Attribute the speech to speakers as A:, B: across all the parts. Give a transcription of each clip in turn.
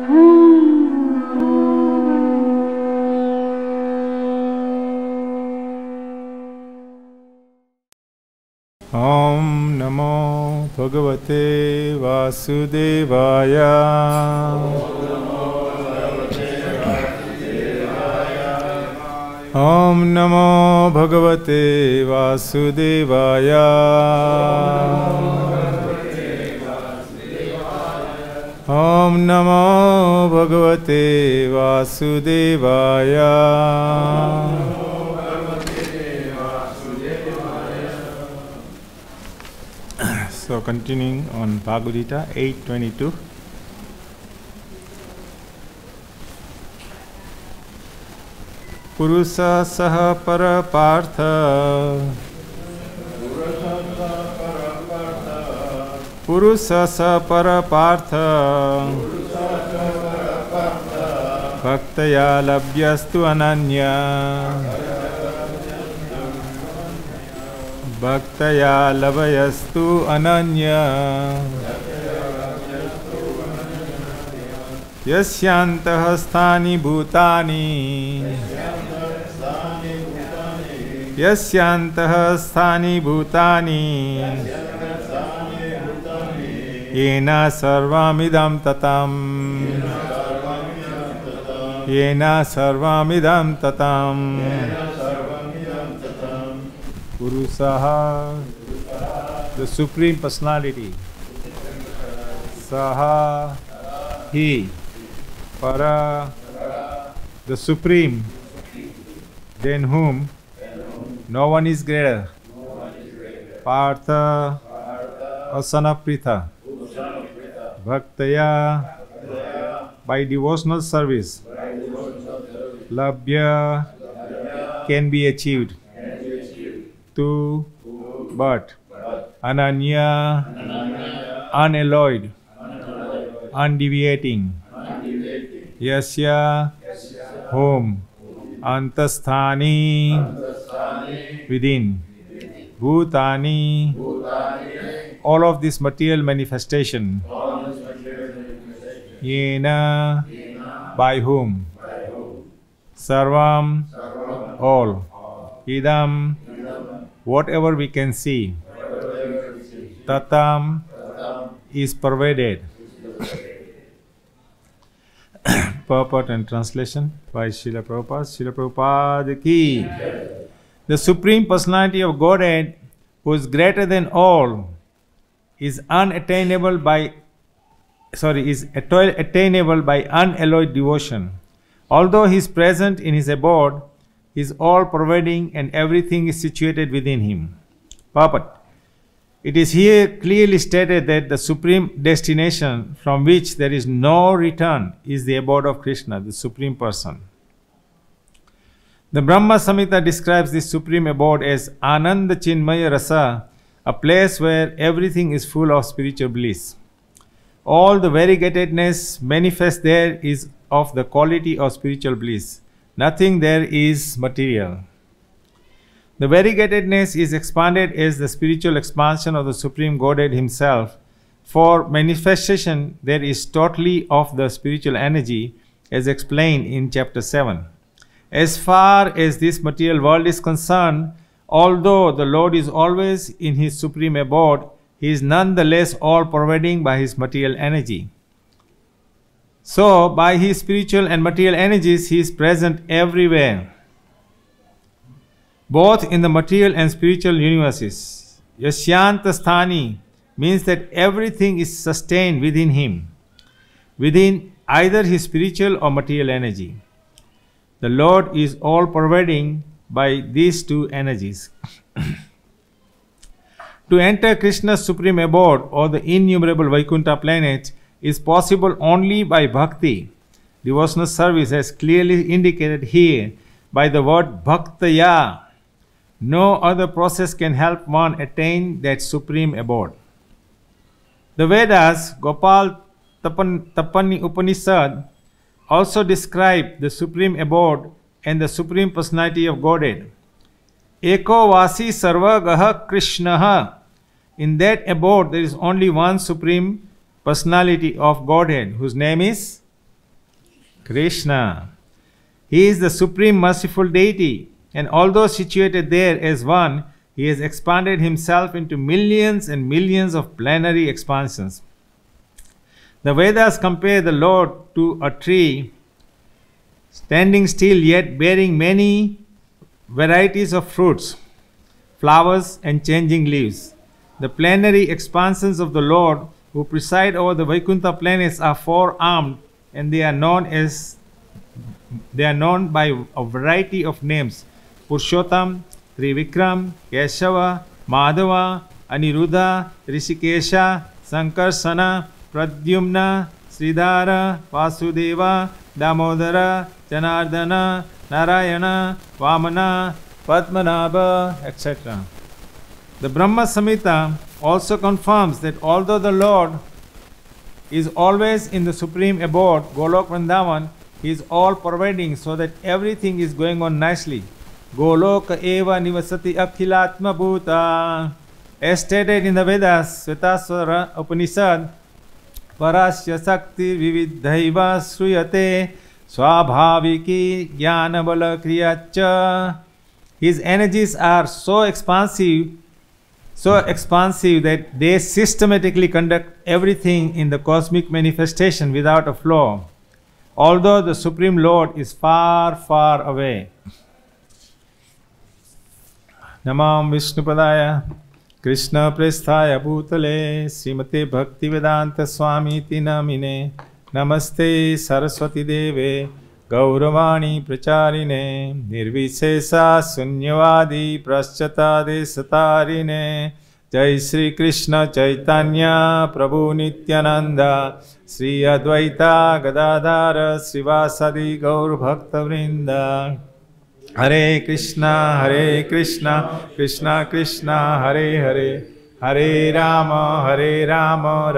A: Om Namo Bhagavate Vasudevaya. Om Namo Bhagavate Vasudevaya. Om Namo Bhagavate Vasudevaya. So continuing on Bhagavad Gita 8:22. Purusa saha para partha. Purusa saha para partha. Bhaktaya labhyastu ananya. Bhaktaya lavyastu ananya. Yasyantah sthani bhutani. Yasyantah sthani bhutani. Yena sarvamidam tatam. Yena sarvamidam tatam. Purusaha, the Supreme Personality. Saha, He. Para, the Supreme. Than whom no one is greater. Partha, a son of Pritha. Bhaktaya, by devotional service. Labhya, can be achieved. Tu, but. Ananya, unalloyed. Undeviating. Yasya, whom. Antasthani, within. Bhutani, all of this material manifestation. Yena, by whom. Sarvam, all. Idam, whatever we can see. Tatam, is pervaded. Purport and translation by Srila Prabhupada. Srila Prabhupada ki. The Supreme Personality of Godhead, who is greater than all, is attainable by unalloyed devotion. Although he is present in his abode, he is all-pervading and everything is situated within him. Purport. It is here clearly stated that the supreme destination from which there is no return is the abode of Krishna, the Supreme Person. The Brahma Samhita describes this supreme abode as Ananda Chinmaya Rasa, a place where everything is full of spiritual bliss. All the variegatedness manifest there is of the quality of spiritual bliss. Nothing there is material. The variegatedness is expanded as the spiritual expansion of the Supreme Godhead Himself. For manifestation, there is totally of the spiritual energy, as explained in chapter 7. As far as this material world is concerned, although the Lord is always in His supreme abode, He is nonetheless all-pervading by His material energy. So, by His spiritual and material energies, He is present everywhere, both in the material and spiritual universes. Yasyanta sthani means that everything is sustained within Him, within either His spiritual or material energy. The Lord is all-pervading by these two energies. To enter Krishna's supreme abode or the innumerable Vaikuntha planets is possible only by bhakti, devotional service, as clearly indicated here by the word bhaktaya. No other process can help one attain that supreme abode. The Vedas, Gopal Tapani Upanishad, also describe the supreme abode and the supreme personality of Godhead. Eko vasi sarvagaha Krishnaha. In that abode there is only one supreme personality of Godhead, whose name is Krishna. He is the supreme merciful deity, and although situated there as one, he has expanded himself into millions and millions of plenary expansions. The Vedas compare the Lord to a tree standing still yet bearing many varieties of fruits, flowers, and changing leaves. The plenary expansions of the Lord who preside over the Vaikuntha planets are four-armed, and they are known by a variety of names: Purushottam, Trivikram, Keshava, Madhava, Aniruddha, Rishikesha, Sankarsana, Pradyumna, Sridhara, Vasudeva, Damodara, Janardana, Narayana, Vamana, Padmanabha, etc. The Brahma Samhita also confirms that although the Lord is always in the supreme abode, Golok Vrindavan, he is all pervading so that everything is going on nicely. Goloka eva nivasati akhilatma bhuta. As stated in the Vedas, Svetasvara Upanishad, Parasya Sakti Vividhaiva Sruyate Swabhaviki Jnana Bala Kriyacha. His energies are so expansive that they systematically conduct everything in the cosmic manifestation without a flaw, although the Supreme Lord is far, far away. Namam Vishnupadaya Krishna Presthaya Bhutale Srimate Bhaktivedanta Swami Namine Namaste Saraswati Deve Gauravani Pracharine Nirvishesha Sunyavadi Praschatade Satarine Jai Sri Krishna Chaitanya Prabhu Nityananda Sri Advaita Gadadhara Srivasadi Gaur Bhakta Vrinda Hare Krishna Krishna Krishna Hare Hare Hare Rama Rama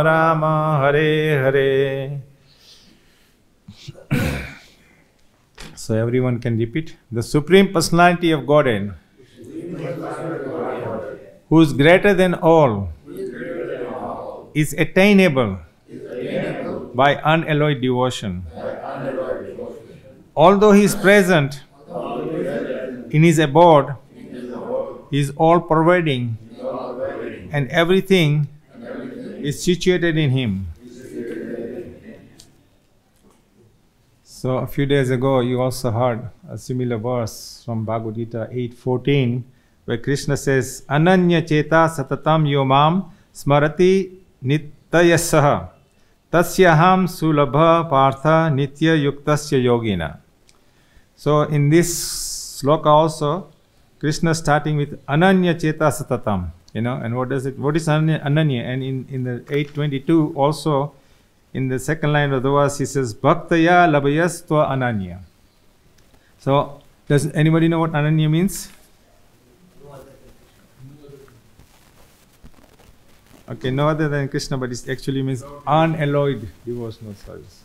A: Rama Hare Hare. So everyone can repeat. The Supreme Personality of Godhead, who is greater than all, is attainable by unalloyed devotion. Although he is present in his abode, he is all pervading, and everything is situated in him. So a few days ago, you also heard a similar verse from Bhagavad Gita 8:14, where Krishna says, Ananya cheta satatam yomam smarati nityasaha tasyaham sulabha partha nitya yuktasya yogina. So in this sloka also, Krishna starting with Ananya cheta satatam, and what is Ananya? And in the 8:22 also, in the second line of the verse, he says, Bhaktaya labhayastva ananya. So, does anybody know what ananya means? Okay, no other than Krishna, but it actually means unalloyed devotional service.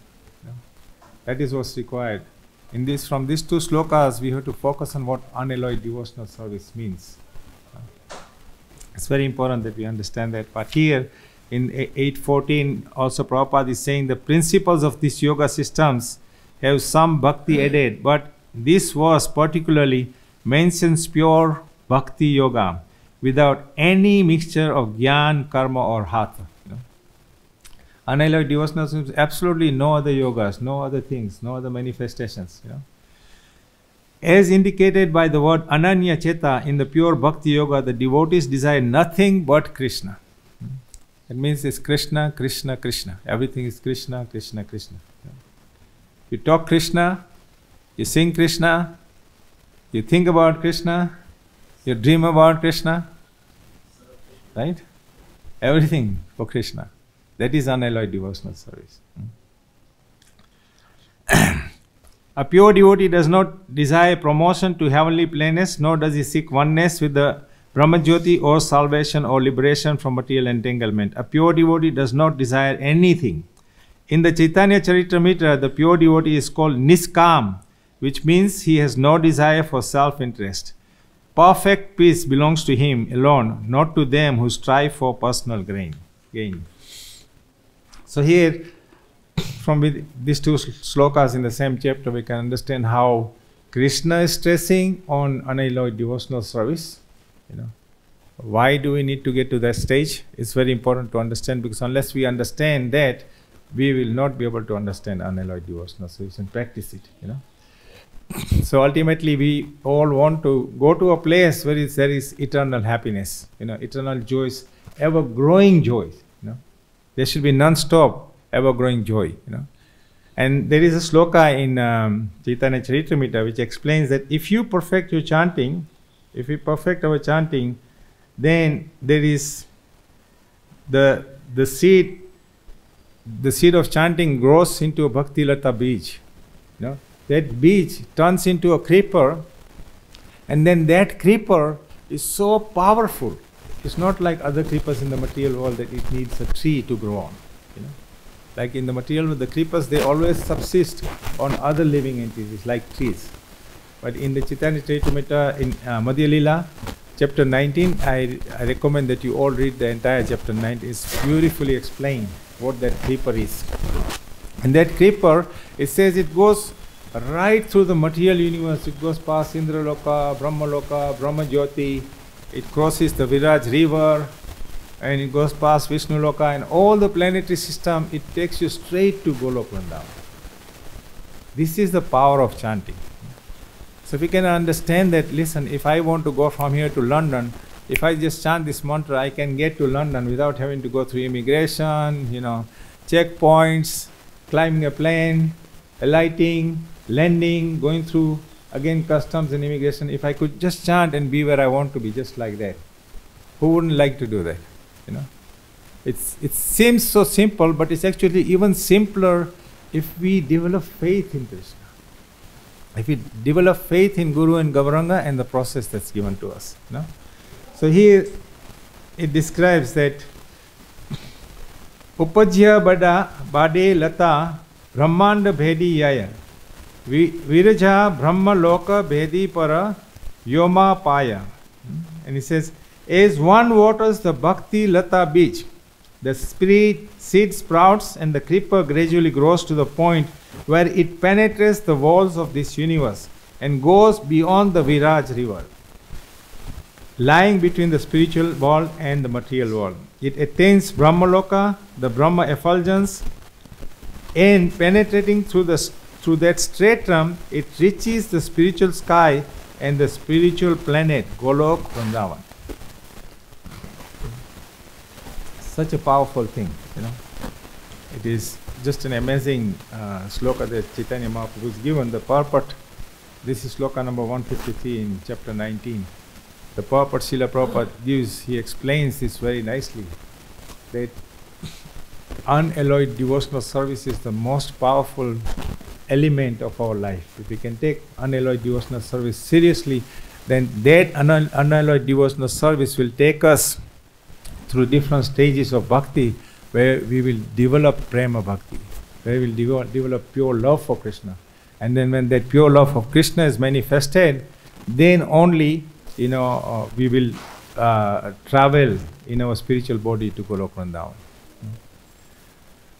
A: That is what's required. From these two slokas, we have to focus on what unalloyed devotional service means. It's very important that we understand that. But here, in 8:14, also Prabhupada is saying the principles of these yoga systems have some bhakti added, but this verse particularly mentions pure bhakti yoga without any mixture of jnana, karma or hatha. Unalloyed devotional systems, absolutely no other yogas, no other things, no other manifestations. As indicated by the word ananya cheta in the pure bhakti yoga, the devotees desire nothing but Krishna. It means it's Krishna, Krishna, Krishna. Everything is Krishna, Krishna, Krishna. You talk Krishna, you sing Krishna, you think about Krishna, you dream about Krishna, right? Everything for Krishna. That is unalloyed devotional service. A pure devotee does not desire promotion to heavenly planes, nor does he seek oneness with the Brahmajyoti or salvation or liberation from material entanglement. A pure devotee does not desire anything. In the Chaitanya Charitamrita, the pure devotee is called Niskam, which means he has no desire for self-interest. Perfect peace belongs to him alone, not to them who strive for personal gain. So here, from these two slokas in the same chapter, we can understand how Krishna is stressing on unalloyed devotional service. Why do we need to get to that stage? It's very important to understand, because unless we understand that, we will not be able to understand unalloyed devotional service and practice it. So ultimately, we all want to go to a place where there is eternal happiness, eternal joys, ever-growing joys. There should be non-stop, ever-growing joy. And there is a sloka in Chaitanya Charitamrita which explains that if you perfect your chanting, if we perfect our chanting, then there is the seed of chanting grows into a bhakti lata beej. That beej turns into a creeper, and then that creeper is so powerful. It's not like other creepers in the material world that it needs a tree to grow on. Like in the material world, the creepers, they always subsist on other living entities like trees. But in the Chaitanya Charitamrita in Madhya Lila, chapter 19, I recommend that you all read the entire chapter 19. It's beautifully explained what that creeper is. And that creeper, it says it goes right through the material universe. It goes past Indraloka, Brahmaloka, Brahma Jyoti. It crosses the Viraj river, and it goes past Vishnu Loka and all the planetary system. It takes you straight to Golok Vrindavan. This is the power of chanting. So if we can understand that, listen, if I want to go from here to London, if I just chant this mantra, I can get to London without having to go through immigration, checkpoints, climbing a plane, alighting, landing, going through again customs and immigration. If I could just chant and be where I want to be, just like that, who wouldn't like to do that? It seems so simple, but it's actually even simpler if we develop faith in Krishna. If we develop faith in Guru and Gauranga and the process that's given to us. So here it describes that Upajya Bade Lata Brahmanda Bhedi Yaya Viraja Brahma Loka Bhedi Para Yoma Paya. And he says, as one waters the Bhakti Lata beach, the spirit seed sprouts and the creeper gradually grows to the point where it penetrates the walls of this universe and goes beyond the Viraj river, lying between the spiritual world and the material world. It attains Brahmaloka, the Brahma effulgence, and penetrating through that stratum, it reaches the spiritual sky and the spiritual planet, Golok Vrindavan. Such a powerful thing, It is just an amazing sloka that Chaitanya Mahaprabhu is given. The purport, this is sloka number 153 in chapter 19. The purport Srila Prabhupada gives, he explains this very nicely, that unalloyed devotional service is the most powerful element of our life. If we can take unalloyed devotional service seriously, then that unalloyed devotional service will take us through different stages of bhakti, where we will develop prema bhakti, where we will develop pure love for Krishna. And then when that pure love of Krishna is manifested, then only we will travel in our spiritual body to Golok Vrindavan.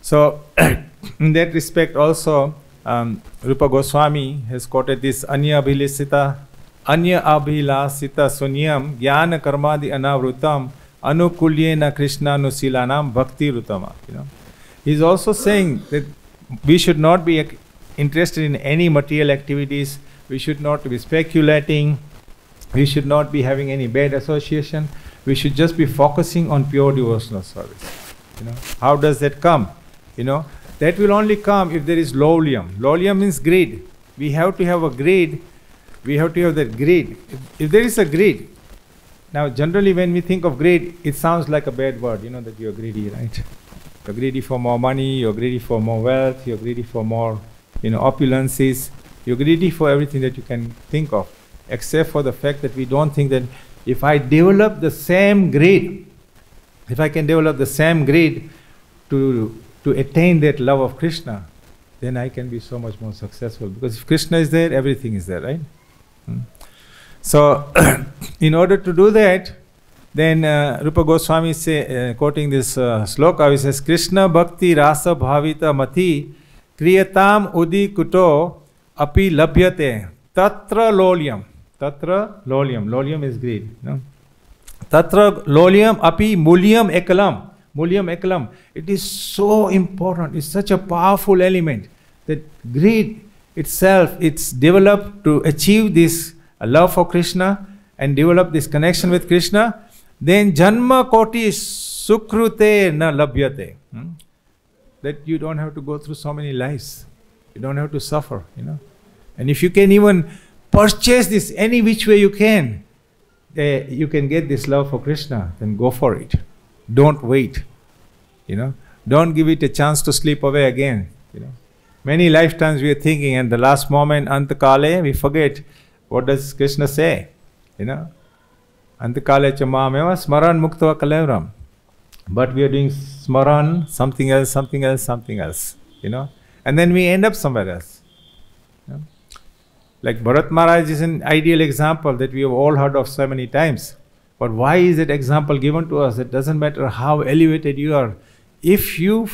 A: So in that respect also, Rupa Goswami has quoted this Anya Abhilasita Sunyam Jnana Karmadi Anavrutam Anukulyena Krishna Nusilanam Bhakti Rutama. He's also saying that we should not be interested in any material activities, we should not be speculating, we should not be having any bad association, we should just be focusing on pure devotional service. How does that come? That will only come if there is lowliam. Lowliam means greed. We have to have a greed, we have to have that greed. If there is a greed, now generally when we think of greed, it sounds like a bad word, that you're greedy, right? You're greedy for more money, you're greedy for more wealth, you're greedy for more, opulences, you're greedy for everything that you can think of, except for the fact that we don't think that if I develop the same greed, if I can develop the same greed to attain that love of Krishna, then I can be so much more successful. Because if Krishna is there, everything is there, right? So, in order to do that, Then Rupa Goswami say, quoting this sloka, he says, Krishna bhakti rasa bhavita mati kriyatam udi kuto api labhyate tatra lolyam. Tatra lolyam. Lolyam is greed. No? Tatra lolyam api mulyam ekalam. Mulyam ekalam. It is so important. It's such a powerful element that greed itself, it's developed to achieve this love for Krishna and develop this connection with Krishna. Then janma koti sukrute na labhyate. That you don't have to go through so many lives. You don't have to suffer, And if you can even purchase this any which way you can get this love for Krishna, then go for it. Don't wait. Don't give it a chance to slip away again. Many lifetimes we are thinking, and the last moment, antakale, we forget. What does Krishna say? Antakale chamameva smaran muktava kalevram. But we are doing smaran, something else, And then we end up somewhere else. Like Bharat Maharaj is an ideal example that we have all heard of so many times. But why is that example given to us? It doesn't matter how elevated you are. If you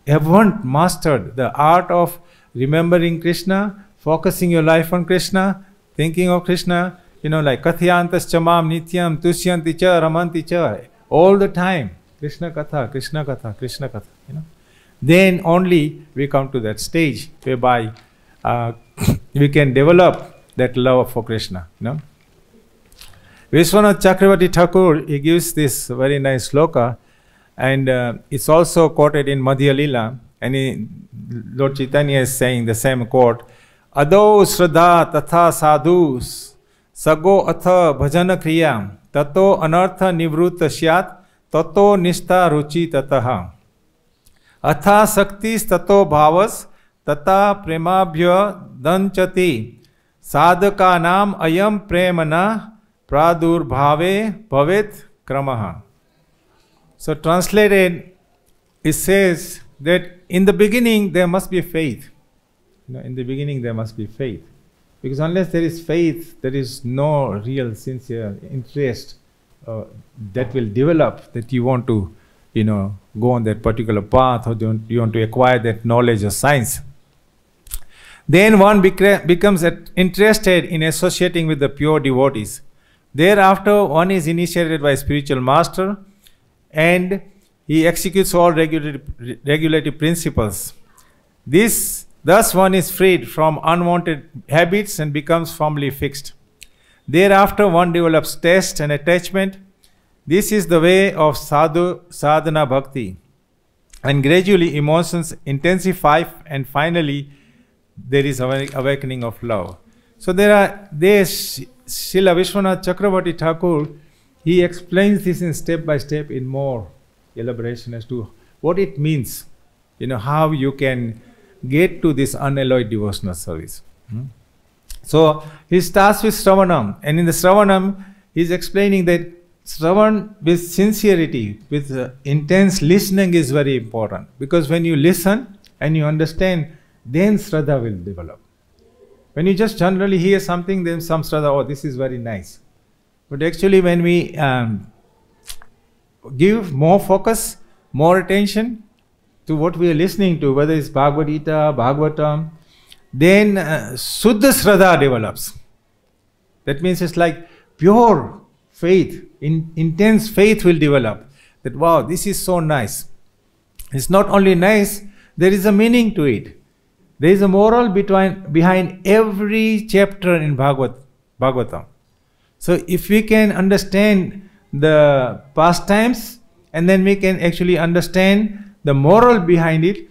A: haven't mastered the art of remembering Krishna, focusing your life on Krishna, thinking of Krishna, like Kathayantas chamam nityam tusyanti cha ramanti cha, all the time, Krishna katha, Krishna katha, Krishna katha, Then only we come to that stage whereby we can develop that love for Krishna, Vishwanath Chakravarti Thakur, he gives this very nice sloka, and it's also quoted in Madhya Lila, and Lord Chaitanya is saying the same quote, Ado Shraddha Tatha Sadhus Sago Atha Bhajana Kriya Tato Anartha Nivruta Syat Tato Nishta Ruchi Tataha Atha Saktis Tato Bhavas Tata Premabhya Danchati Sadhaka Nam Ayam Premana Pradur Bhave Bhavet Kramaha. So translated, it says that in the beginning there must be faith. In the beginning there must be faith. Because unless there is faith, there is no real sincere interest that will develop, that you want to, go on that particular path, or you want to acquire that knowledge or science. Then one becomes interested in associating with the pure devotees. Thereafter, one is initiated by a spiritual master, and he executes all regulative principles. Thus one is freed from unwanted habits and becomes firmly fixed. Thereafter one develops taste and attachment. This is the way of sadhana bhakti. And gradually emotions intensify, and finally there is awakening of love. So Srila Vishwanath Chakravarti Thakur, he explains this in step by step in more elaboration as to what it means, how you can get to this unalloyed devotional service. So he starts with Shravanam, and in the Shravanam he is explaining that Shravan with sincerity, with intense listening is very important, because when you listen and you understand, then Shraddha will develop. When you just generally hear something, then some Shraddha, oh, this is very nice. But actually when we give more focus, more attention to what we are listening to, whether it's Bhagavad Gita, Bhagavatam, then Suddha Shraddha develops. That means it's like pure faith, intense faith will develop. That wow, this is so nice. It's not only nice, there is a meaning to it. There is a moral behind every chapter in Bhagavatam. So if we can understand the pastimes, and then we can actually understand the moral behind it,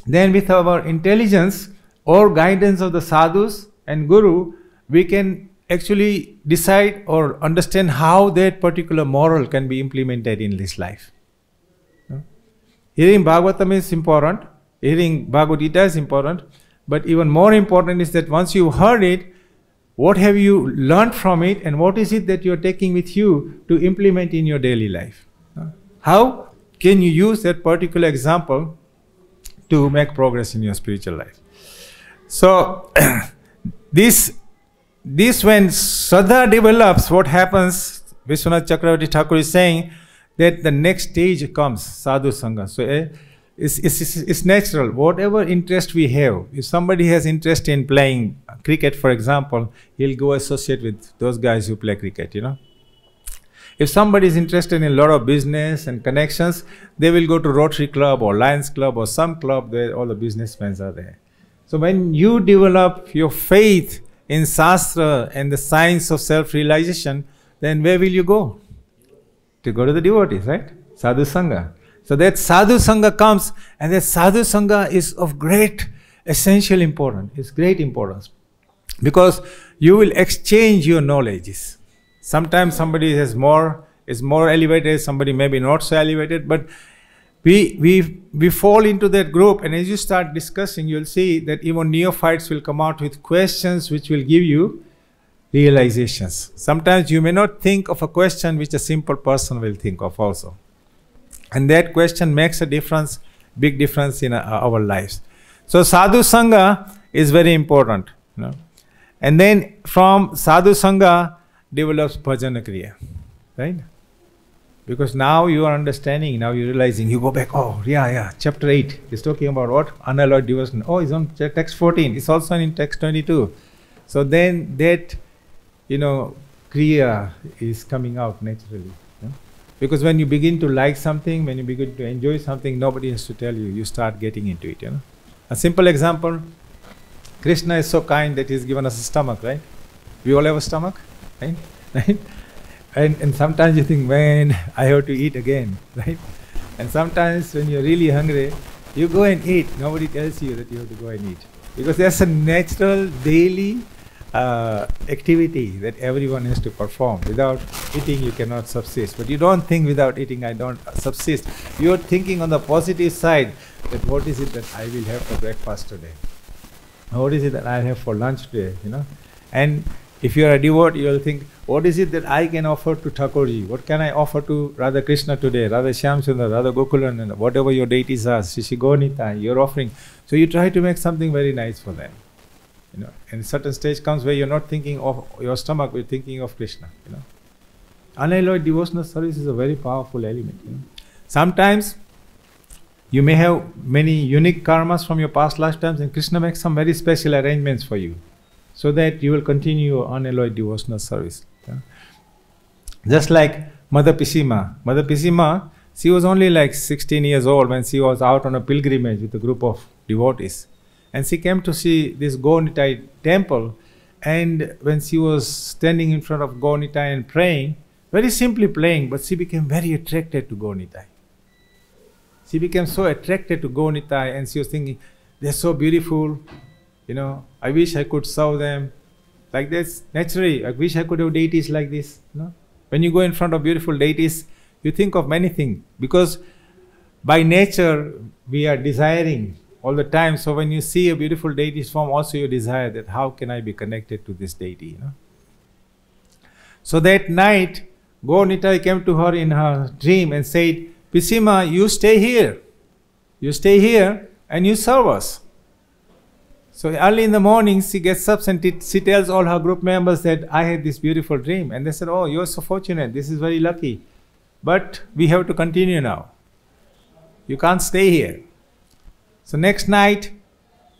A: then with our intelligence or guidance of the sadhus and guru, we can actually decide or understand how that particular moral can be implemented in this life. Hearing Bhagavatam is important, hearing Bhagavad Gita is important, but even more important is that once you heard it, what have you learned from it, and what is it that you are taking with you to implement in your daily life? How can you use that particular example to make progress in your spiritual life? So, this when Shraddha develops, what happens, Vishwanath Chakravarti Thakur is saying that the next stage comes, sadhu sangha. So it's natural. Whatever interest we have, if somebody has interest in playing cricket, for example, he'll go associate with those guys who play cricket, If somebody is interested in a lot of business and connections, they will go to Rotary Club or Lions Club or some club where all the businessmen are there. So when you develop your faith in Shastra and the science of self-realization, then where will you go? To go to the devotees, right? Sadhu Sangha. So that Sadhu Sangha comes, and that Sadhu Sangha is of great essential importance. It's great importance. Because you will exchange your knowledges. Sometimes somebody is more elevated, somebody maybe not so elevated, but we fall into that group, and as you start discussing, you'll see that even neophytes will come out with questions which will give you realizations. Sometimes you may not think of a question which a simple person will think of also. And that question makes a difference, big difference in our lives. So Sadhu Sangha is very important. And then from Sadhu Sangha develops Bhajana Kriya. Right? Because now you are understanding, now you're realizing, you go back, chapter 8 is talking about what? Unalloyed devotion. Oh, it's on text 14. It's also in text 22. So then that, Kriya is coming out naturally. Because when you begin to like something, when you begin to enjoy something, nobody has to tell you. You start getting into it. A simple example, Krishna is so kind that he's given us a stomach, right? We all have a stomach, right? Right? And sometimes you think, man, I have to eat again, right? And sometimes when you're really hungry, you go and eat. Nobody tells you that you have to go and eat. Because there's a natural daily activity that everyone has to perform. Without eating, you cannot subsist. But you don't think without eating, I don't subsist. You're thinking on the positive side that what is it that I will have for breakfast today? What is it that I have for lunch today? And if you are a devotee, you will think, what is it that I can offer to Thakurji? What can I offer to Radha Krishna today? Radha Shyamsundar, Radha Gokulananda, whatever your deities are, Shri Gaurnita, you're offering. So you try to make something very nice for them. And a certain stage comes where you're not thinking of your stomach, you're thinking of Krishna. Unalloyed devotional service is a very powerful element. Sometimes you may have many unique karmas from your past lifetimes, and Krishna makes some very special arrangements for you, so that you will continue your unalloyed devotional service. Just like Mother Pisima. Mother Pisima, she was only like 16 years old when she was out on a pilgrimage with a group of devotees. And she came to see this Gaurnitai temple, and when she was standing in front of Gaurnitai and praying, very simply praying, but she became very attracted to Gaurnitai. She became so attracted to Gaurnitai, and she was thinking, they're so beautiful, I wish I could serve them like this. Naturally, I wish I could have deities like this. When you go in front of beautiful deities, you think of many things, because by nature we are desiring all the time. So when you see a beautiful deity's form, also you desire that how can I be connected to this deity. So that night, Gaurnitai came to her in her dream and said, Pisima, you stay here. You stay here and you serve us. So early in the morning, she gets up and she tells all her group members that I had this beautiful dream. And they said, oh, you're so fortunate. This is very lucky. But we have to continue now. You can't stay here. So next night,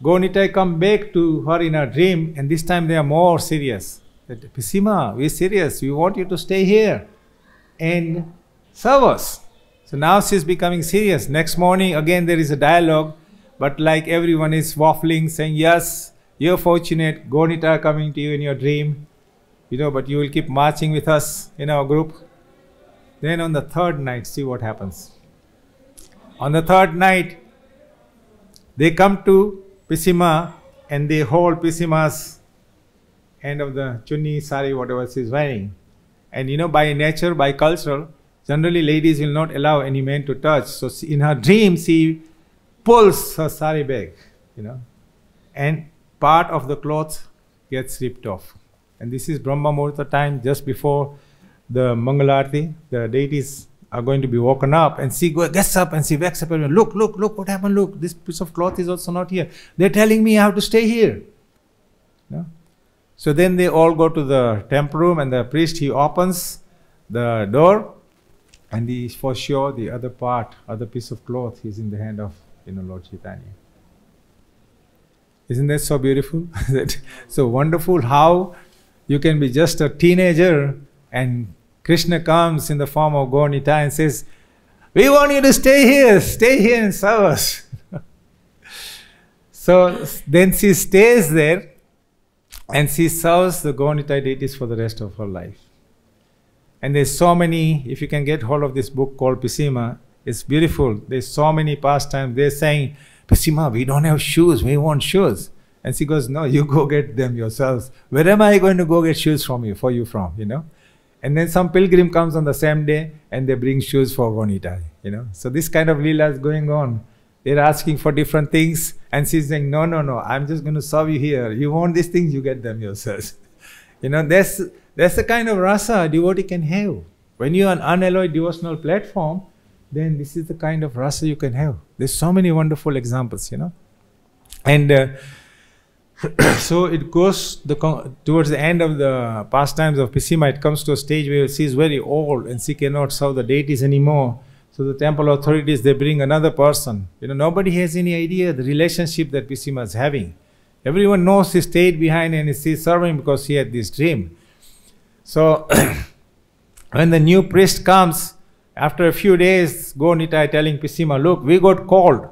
A: Gaurnitai come back to her in her dream, and this time they are more serious. That, Pisima, we're serious. We want you to stay here and serve us. So now she's becoming serious. Next morning, again there is a dialogue. But like everyone is waffling, saying, yes, you're fortunate, Gaurnitai coming to you in your dream, but you will keep marching with us in our group. Then on the third night, see what happens. On the third night, they come to Pisima and they hold Pisima's end of the chunni, sari, whatever she's wearing. And by nature, by culture, generally ladies will not allow any man to touch. So in her dream, she pulls her sari bag, and part of the cloth gets ripped off. And this is Brahma Muhurta time, just before the Mangalarti. The deities are going to be woken up, and she gets up and she wakes up and look, what happened? Look, this piece of cloth is also not here. They're telling me I have to stay here. So then they all go to the temple room, and the priest, he opens the door, and for sure the other piece of cloth is in the hand of Lord Chaitanya. Isn't that so beautiful? That so wonderful how you can be just a teenager and Krishna comes in the form of Gaur Nitai and says, "We want you to stay here and serve us." So then she stays there and she serves the Gaur Nitai deities for the rest of her life. And there's so many, if you can get hold of this book called Pisima, it's beautiful. There's so many pastimes. They're saying, "Pisima, we don't have shoes, we want shoes." And she goes, "No, you go get them yourselves. Where am I going to go get shoes for you from, And then some pilgrim comes on the same day and they bring shoes for Gaur Nitai, So this kind of lila is going on. They're asking for different things and she's saying, no, I'm just going to serve you here. You want these things, you get them yourselves. That's the kind of rasa a devotee can have. When you're on unalloyed devotional platform, then this is the kind of rasa you can have. There's so many wonderful examples, And so it goes towards the end of the pastimes of Pisima. It comes to a stage where she is very old and she cannot serve the deities anymore. So the temple authorities, they bring another person. Nobody has any idea the relationship that Pisima is having. Everyone knows she stayed behind and she's serving because she had this dream. So when the new priest comes, after a few days, Gaur Nitai telling Pisima, "Look, we got cold.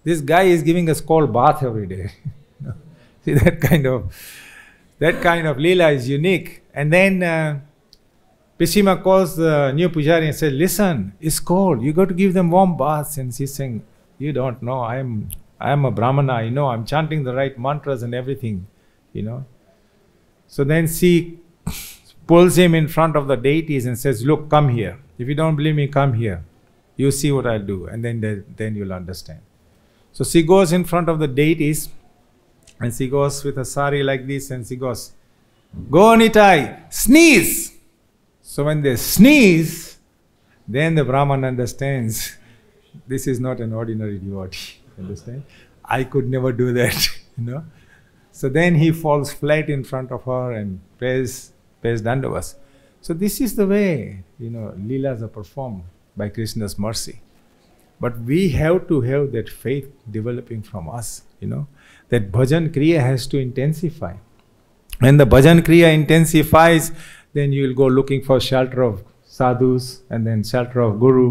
A: This guy is giving us cold bath every day." See, that kind of lila is unique. And then Pisima calls the new pujari and says, "Listen, it's cold. You got to give them warm baths." And she's saying, "You don't know. I'm a brahmana. I'm chanting the right mantras and everything. So then she pulls him in front of the deities and says, "Look, come here. If you don't believe me, come here. You see what I'll do, and then you'll understand." So she goes in front of the deities. And she goes with a sari like this and she goes, "Gaur Nitai, sneeze!" So when they sneeze, then the Brahman understands this is not an ordinary devotee. Understand? I could never do that, So then he falls flat in front of her and prays Dandavas. So this is the way, Leelas are performed by Krishna's mercy. But we have to have that faith developing from us, That bhajan kriya has to intensify. When the bhajan kriya intensifies, then you will go looking for shelter of sadhus and then shelter of guru,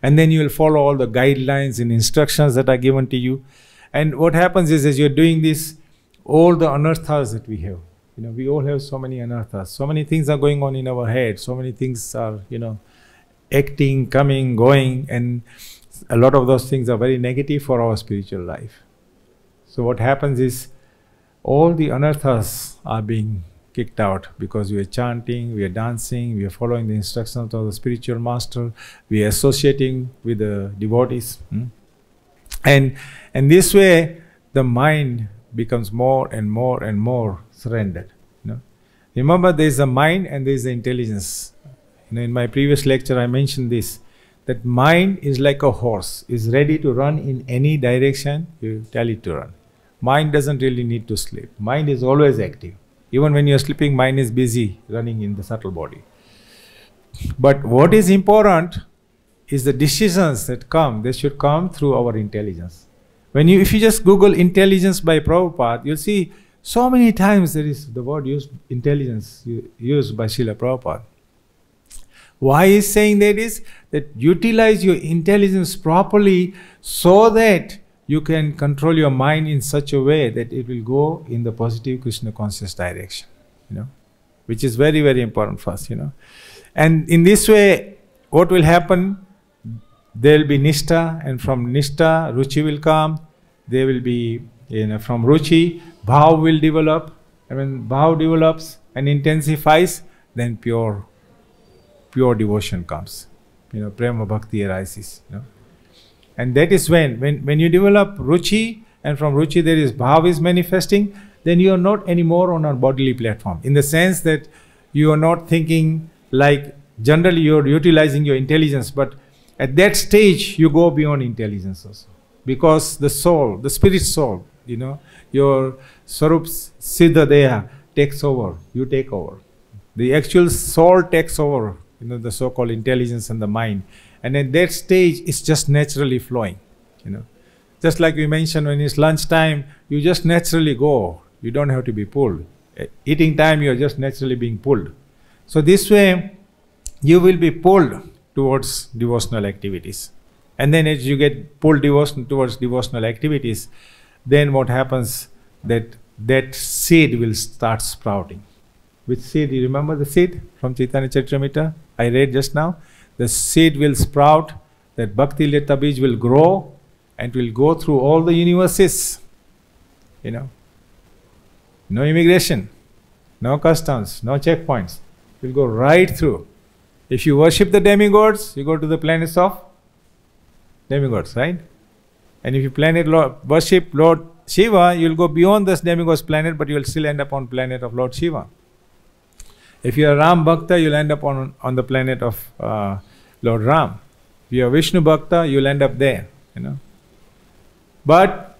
A: And then you will follow all the guidelines and instructions that are given to you. And what happens is, as you're doing this, all the anarthas that we have, we all have so many anarthas. So many things are going on in our head. So many things are, acting, coming, going. And a lot of those things are very negative for our spiritual life. So what happens is, all the anarthas are being kicked out because we are chanting, we are dancing, we are following the instructions of the spiritual master, we are associating with the devotees. And this way, the mind becomes more and more and more surrendered. Remember, there is a mind and there is the intelligence. In my previous lecture, I mentioned this, that mind is like a horse, is ready to run in any direction you tell it to run. Mind doesn't really need to sleep. Mind is always active. Even when you're sleeping, mind is busy running in the subtle body. But what is important is the decisions that come. They should come through our intelligence. If you just Google intelligence by Prabhupada, you'll see so many times there is the word intelligence used by Srila Prabhupada. Why he's saying that is that utilize your intelligence properly so that you can control your mind in such a way that it will go in the positive Krishna conscious direction, which is very, very important for us, And in this way, what will happen? There will be Nishtha, and from Nishtha, Ruchi will come. There will be, from Ruchi, Bhav will develop. And when Bhav develops and intensifies, then pure devotion comes. Prema Bhakti arises, And that is when you develop Ruchi, and from Ruchi there is Bhav is manifesting, then you are not anymore on a bodily platform. In the sense that you are not thinking like, generally you are utilizing your intelligence, but at that stage you go beyond intelligence also. Because the soul, the spirit soul, your Swarup Siddha Deha takes over, you take over. The actual soul takes over, the so-called intelligence and the mind. And at that stage, it's just naturally flowing, Just like we mentioned, when it's lunchtime, you just naturally go. You don't have to be pulled. Eating time, you're just naturally being pulled. So this way, you will be pulled towards devotional activities. And then as you get pulled towards devotional activities, then what happens, that seed will start sprouting. Which seed? You remember the seed from Chaitanya Charitamrita? I read just now. The seed will sprout, that Bhakti Leta Bij will grow, and will go through all the universes. No immigration, no customs, no checkpoints. It will go right through. If you worship the demigods, you go to the planets of demigods, right? And if you worship Lord Shiva, you will go beyond this demigod's planet, but you will still end up on planet of Lord Shiva. If you are Ram Bhakta, you will end up on the planet of Lord Ram. If you are Vishnu Bhakta, you will end up there, But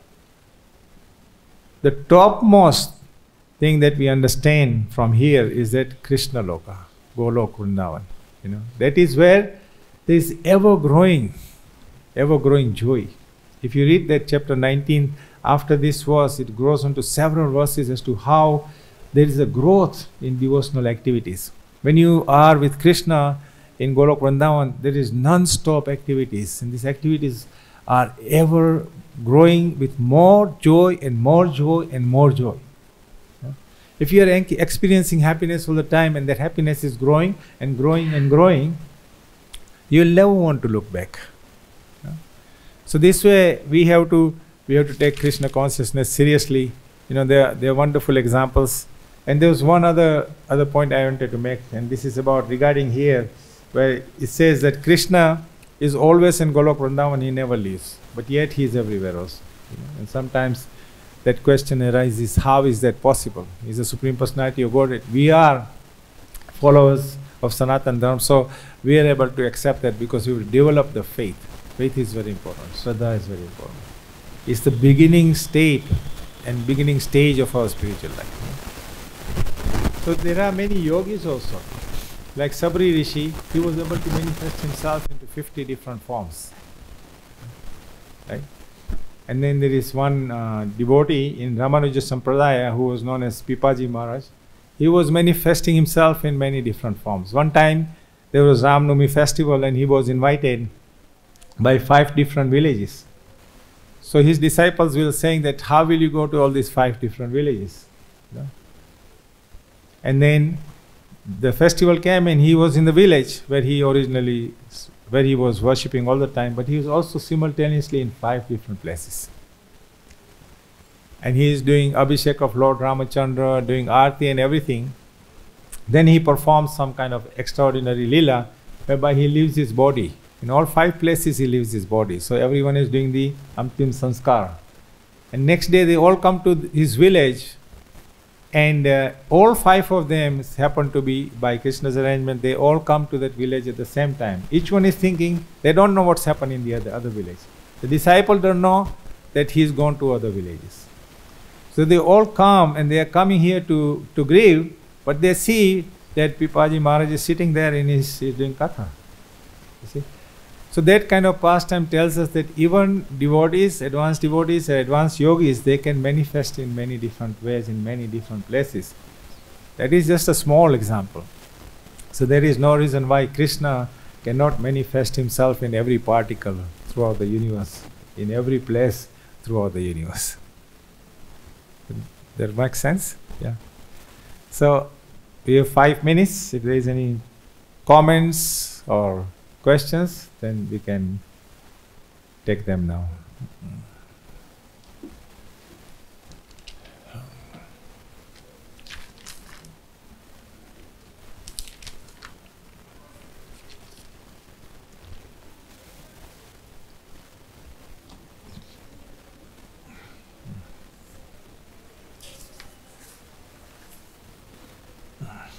A: the topmost thing that we understand from here is that Krishna Loka, Golok Vrindavan, that is where there is ever-growing joy. If you read that chapter 19, after this verse, it grows into several verses as to how there is a growth in devotional activities. When you are with Krishna in Golok Vrindavan, there is non-stop activities, and these activities are ever growing with more joy and more joy and more joy. If you are experiencing happiness all the time, and that happiness is growing and growing and growing, you will never want to look back. So this way, we have to take Krishna consciousness seriously. There are wonderful examples. And there was one other point I wanted to make, and this is about regarding here, where it says that Krishna is always in Golok Vrindavan, he never leaves, but yet he is everywhere also. And sometimes that question arises, how is that possible? He is the Supreme Personality of Godhead. We are followers of Sanatana Dharma, so we are able to accept that because we will develop the faith. Faith is very important. Shraddha is very important. It's the beginning state and beginning stage of our spiritual life. So there are many yogis also. Like Sabri Rishi, he was able to manifest himself into 50 different forms. Right? And then there is one devotee in Ramanuja Sampradaya who was known as Pipaji Maharaj. He was manifesting himself in many different forms. One time there was Ram Navami festival and he was invited by 5 different villages. So his disciples were saying that, how will you go to all these 5 different villages? And then the festival came and he was in the village where he was worshipping all the time, but he was also simultaneously in 5 different places. And he is doing Abhishek of Lord Ramachandra, doing Aarti and everything. Then he performs some kind of extraordinary lila whereby he leaves his body. In all 5 places he leaves his body. So everyone is doing the Antim Sanskar. And next day they all come to his village, and all 5 of them happen to be, by Krishna's arrangement, they all come to that village at the same time. Each one is thinking, they don't know what's happening in the other village. The disciple don't know that he's gone to other villages. So they all come, and they are coming here to grieve, but they see that Pipaji Maharaj is sitting there and he's doing katha. You see? So that kind of pastime tells us that even devotees, advanced yogis, they can manifest in many different ways, in many different places. That is just a small example. So there is no reason why Krishna cannot manifest himself in every particle throughout the universe, in every place throughout the universe. That makes sense? Yeah. So we have 5 minutes. If there is any comments or questions, then we can take them now.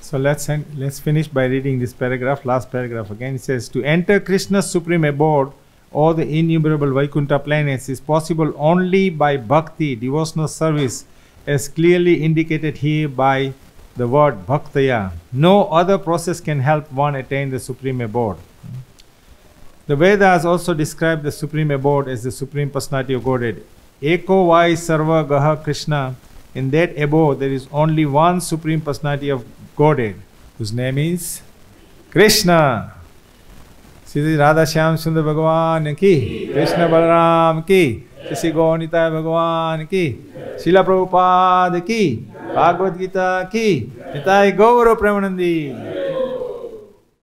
A: So let's finish by reading this paragraph, last paragraph again. It says, to enter Krishna's supreme abode or the innumerable Vaikuntha planets is possible only by bhakti, devotional service, as clearly indicated here by the word bhaktaya. No other process can help one attain the supreme abode. The Vedas also describe the supreme abode as the supreme personality of Godhead. Eko vai sarva gaha Krishna. In that abode there is only one supreme personality of Godhead, whose name is Krishna. Sri Radha Shyam Sundar Bhagavan ki, Krishna Balaram ki, Sri Gaunita Bhagavan ki, Srila Prabhupada ki, Bhagavad Gita ki, Nitai Gaura Premanandi.